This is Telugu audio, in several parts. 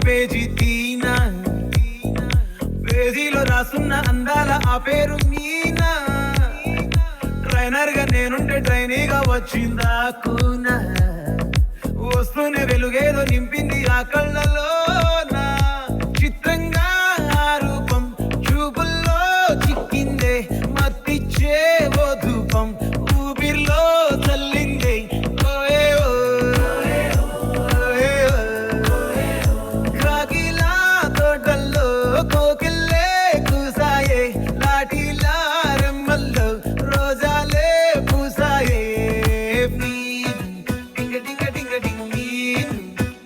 పేజీ తీనా, పేజీలో రాసున్న అందాల ఆ పేరు మీనా. ట్రైనర్ గా నేనుంటే ట్రైనీగా వచ్చిందా కూనా, వస్తూనే వెలుగేదో నింపింది ఆ కళ్ళలో. చిత్రంగా ఆ రూపం చూపుల్లో చిక్కిందే, మత్తిచ్చే ఓ ధూపం ఊపిరిలో చల్లిందే. కాకిలా తోటల్లో కోకిల్లే కూసాయే, లాఠీలా రెమ్మల్లో రోజాలే పూసాయే. డింగ డింగ డింగ డింగ్ నీరు,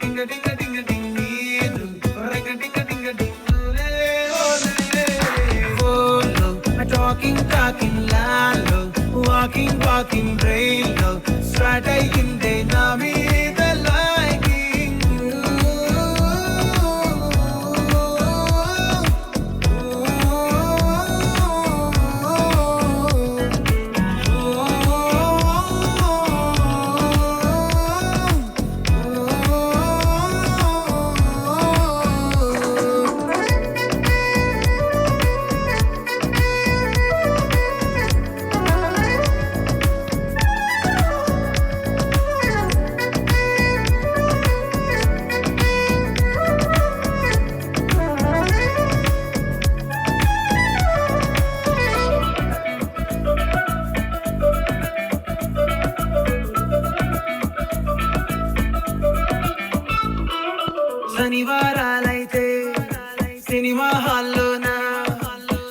డింగ డింగ డింగ డింగ్ నీరు, రింగ డింగ డింగ డింగ్ లే ఓ లే. ఓలో టాకింగ్ లాలో, వాకింగ్ బ్రెయిన్లో స్టార్ట్ అయ్యిందే నా మీద లైకింగ్. శనివారాలైతే సినిమా హాల్లోనా,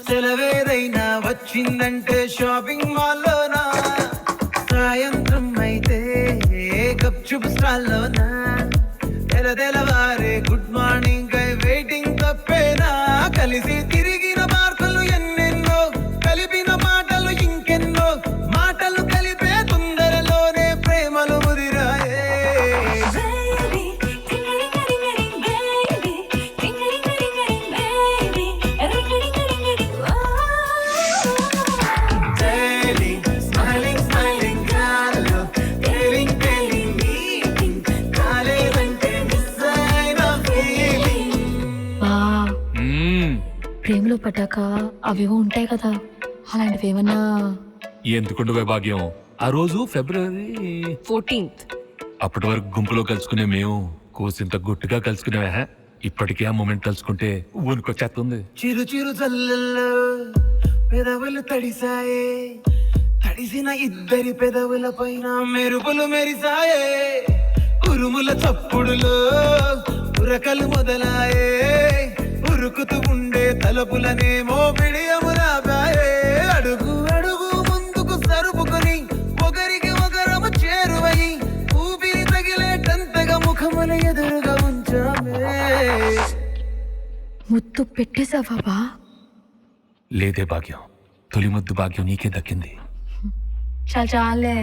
సెలవేదైనా వచ్చిందంటే షాపింగ్ మాల్లోనా, సాయంత్రం అయితే గప్చుప్ స్టాల్లోనా, తెలవారే గుడ్ మార్నింగ్ కై వెయిటింగ్ తప్పేనా. కలిసి తిరిగిన మార్కులు ఎన్నెన్నో, కలిపిన మాటలు ఇంకెన్నో, మాటలు కలిపే తొందరలోనే ప్రేమలు ముదిరాయే. ప్రేమలో పడ్డాక అవేవో ఉంటాయి కదా, అలాంటివి ఏమన్నా? ఎందుకుండవే భాగ్యం, ఆ రోజు February 14th. అప్పటి వరకు గుంపులో కలుసుకునే మేము కోసింత గుట్టుగా కలుసుకునేవా. ఇప్పటికే ఆ మూమెంట్ తలుచుకుంటే ఊనుకొచ్చేస్తుంది. చిరు చిరు జల్లల్లో పెదవులు తడిసాయే, తడిసిన ఇద్దరి పెదవుల పైన మెరుపులు మెరిసాయే. ఉరుముల చప్పుడులో ఉరకలు మొదలాయే, ఉరుకుతూ ఉండే తలుపులనేమో బిడియము రాబాయే. అడుగు అడుగు ముందుకు సరుపుకొని ఒకరికి ఒకరము చేరువై, ఊపిరి తగిలేటంతగా ముఖముల ఎదురుగా ఉంచామే. ముద్దు పెట్టేశావా బా? లేదే భాగ్యం, తొలి ముద్దు భాగ్యం నీకే దక్కింది. చాలే.